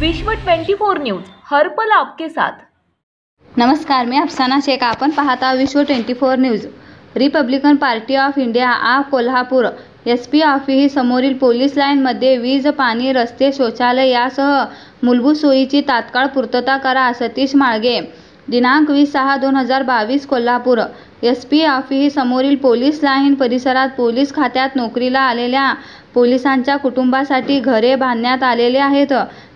विश्व 24 न्यूज हर पल आपके साथ। नमस्कार, मी अफसाना शेख। आपण पाहता विश्व 24 news. Republican party of India Kolhapur SP office समोरील पोलीस लाईनमध्ये वीज, पाणी, रस्ते, शौचालय यासह मूलभूत सोयीची तात्काळ पूर्तता करा। सतीश माळगे, दिनांक 20/6/2022 कोल्हापूर। SP ऑफिस समोरील पोलीस लाईन परिसरात पोलीस खात्यात नोकरीला आलेल्या पोलिसांच्या कुटुंबासाठी घरे बांधण्यात आलेले आहेत।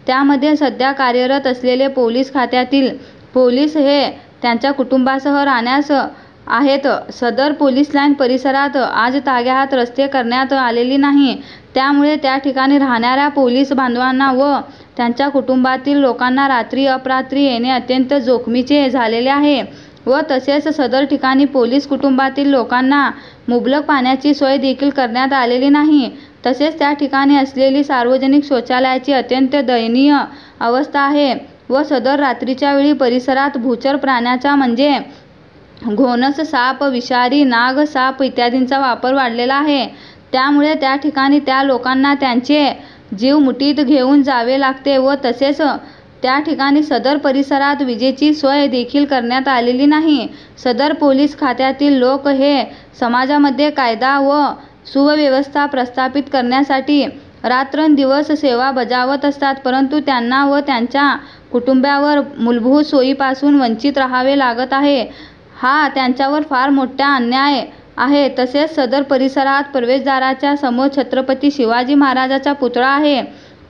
त्यामध्ये सध्या कार्यरत असलेले पोलीस खात्यातील पोलीस हे त्यांच्या कुटुंबासह राहण्यास आहेत। सदर पोलीस लाईन परिसरात आज ताग्यात रस्ते करण्यात आलेली नाही, त्यामुळे त्या ठिकाणी राहणाऱ्या पोलीस बांधवांना व त्यांच्या कुटुंबातील लोकांना रात्री अपरात्री येणे अत्यंत जोखमीचे झालेले आहे व तसेच सदर ठिकाणी पोलीस कुटुंबातील लोकांना मुबलक पाण्याची सोय देखील करण्यात आलेली नाही। तसेच त्या ठिकाणी असलेली सार्वजनिक शौचालयाची अत्यंत दयनीय अवस्था आहे व सदर रात्रीच्या वेळी परिसरात भूचर प्राण्याचा म्हणजे घोणस, साप, विषारी नाग, साप इत्यादींचा वापर वाढलेला आहे। त्यामुळे त्या ठिकाणी त्या लोकांना त्यांचे जीव मुठीत घेऊन जावे लागते व तसेच त्या ठिकाणी सदर परिसरात विजेची सोय देखील करण्यात आलेली नाही। सदर पोलीस खात्यातील लोक हे समाजामध्ये कायदा व सुव्यवस्था प्रस्थापित करण्यासाठी रात्रंदिवस सेवा बजावत असतात, परंतु त्यांना व त्यांच्या कुटुंबावर मूलभूत सोयीपासून वंचित राहावे लागत आहे। हा त्यांच्यावर फार मोठा अन्याय आहे। तसेच सदर परिसरात प्रवेशद्वाराच्या समोर छत्रपती शिवाजी महाराजांचा पुतळा आहे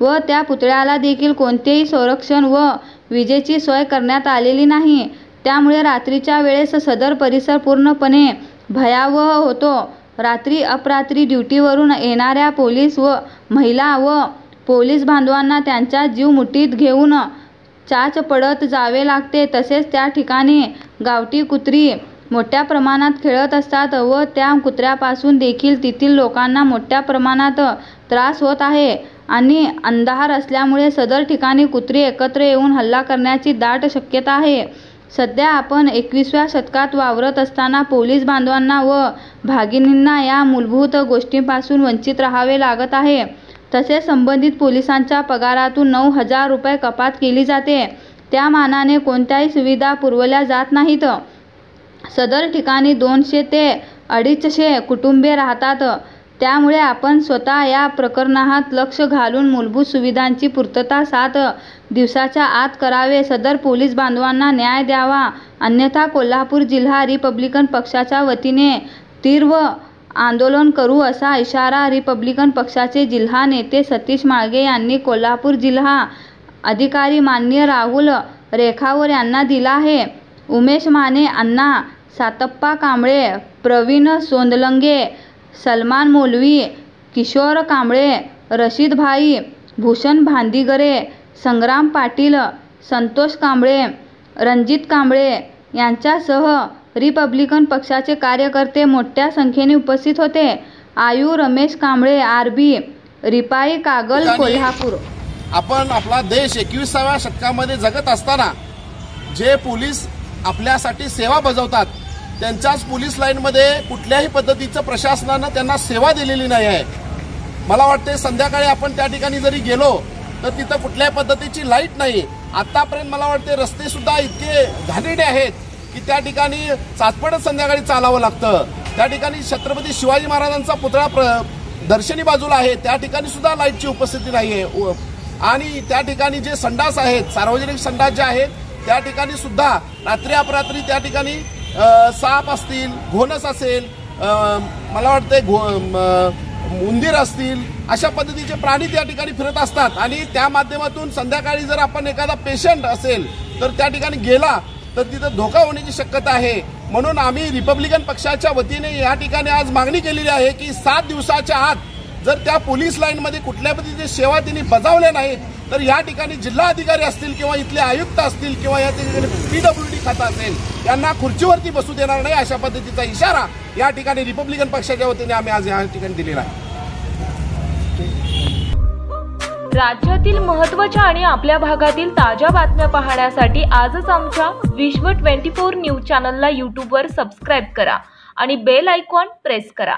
व त्या पुतळ्याला देखील कोणतेही संरक्षण व विजेची सोय करण्यात आलेली नाही। त्यामुळे रात्रीच्या वेळेस सदर परिसर पूर्णपणे भयावह होतो। रात्री अपरात्री ड्युटीवरून येणाऱ्या पोलीस व महिला व पोलीस बांधवांना त्यांचा जीव मुठीत घेऊन चाच पडत जावे लागते। तसेच त्या ठिकाणी गावठी कुत्री मोठ्या प्रमाणात खेळत असतात व त्या कुत्र्यापासून देखील तेथील लोकांना मोठ्या प्रमाणात त्रास होत आहे आणि अंधार असल्यामुळे सदर ठिकाणी कुत्री एकत्र येऊन हल्ला करण्याची दाट शक्यता आहे। सध्या आपण 21व्या शतकात वावरत असताना पोलीस बांधवांना व भगिनींना या मूलभूत गोष्टींपासून वंचित राहावे लागत आहे। तसेच संबंधित पोलिसांच्या पगारातून 9,000 रुपये कपात केली जाते, त्या मानाने कोणत्याही सुविधा पुरवल्या जात नाहीत। सदर ठिकाणी 200 ते 250 कुटुंबे राहतात। त्यामुळे आपण स्वतः या प्रकरणात लक्ष घालून मूलभूत सुविधांची पूर्तता 7 दिवसाच्या आत करावे। सदर पोलीस बांधवांना न्याय द्यावा, अन्यथा कोल्हापूर जिल्हा रिपब्लिकन पक्षाच्या वतीने तीव्र आंदोलन करू असा इशारा रिपब्लिकन पक्षाचे जिल्हा नेते सतीश माळगे यांनी कोल्हापूर जिल्हा अधिकारी माननीय राहुल रेखावर यांना दिला आहे। उमेश माने, अण्णा सातप्पा कांबळे, प्रवीण सोंदलंगे, सलमान मौलवी, किशोर कांबळे, रशीद भाई, भूषण भांदिगरे, संग्राम पाटील, संतोष कांबळे, रणजित कांबळे यांच्यासह रिपब्लिकन पक्षाचे कार्यकर्ते मोठ्या संख्येने उपस्थित होते। आयु रमेश कांबळे, RB, रिपाई कागल, कोल्हापूर। आपण आपला देश 21व्या शतकामध्ये जगत असताना जे पोलीस आपल्यासाठी सेवा बजावतात त्यांच्याच पोलीस लाईनमध्ये कुठल्याही पद्धतीचं प्रशासनानं त्यांना सेवा दिलेली नाही आहे। मला वाटते संध्याकाळी आपण त्या ठिकाणी जरी गेलो तर तिथं कुठल्याही पद्धतीची लाईट नाही। आतापर्यंत मला वाटते रस्ते सुद्धा इतके घाणेरडे आहेत की त्या ठिकाणी चाचपडत संध्याकाळी चालावं लागतं। त्या ठिकाणी छत्रपती शिवाजी महाराजांचा पुतळा दर्शनी बाजूला आहे, त्या ठिकाणी सुद्धा लाईटची उपस्थिती नाही आहे आणि त्या ठिकाणी जे संडास आहेत, सार्वजनिक संडास जे आहेत, त्या ठिकाणी सुद्धा रात्री अपरात्री त्या ठिकाणी साप असतील, घोणस असेल, मला वाटते उंदीर असतील, अशा पद्धतीचे प्राणी त्या ठिकाणी फिरत असतात आणि त्या माध्यमातून संध्याकाळी जर आपण एखादा पेशंट असेल तर त्या ठिकाणी गेला तर तिथं धोका होण्याची शक्यता आहे। म्हणून आम्ही रिपब्लिकन पक्षाच्या वतीने या ठिकाणी आज मागणी केलेली आहे की 7 दिवसाच्या आत जर त्या पोलीस लाईनमध्ये कुठल्या पद्धतीची सेवा त्यांनी बजावल्या नाहीत तर या ठिकाणी जिल्हा अधिकारी असतील किंवा इथले आयुक्त असतील किंवा या ठिकाणी PWD खाता असेल यांना खुर्चीवरती बसू देणार नाही, अशा पद्धतीचा इशारा या ठिकाणी रिपब्लिकन पक्षाच्या वतीने आम्ही आज या ठिकाणी दिलेला आहे। राज्यातील महत्त्वाच्या आणि आपल्या भागातील ताज्या बातम्या पाहण्यासाठी आजच आमच्या विश्व 24 न्यूज चॅनलला YouTubeवर सबस्क्राईब करा आणि बेल आयकॉन प्रेस करा।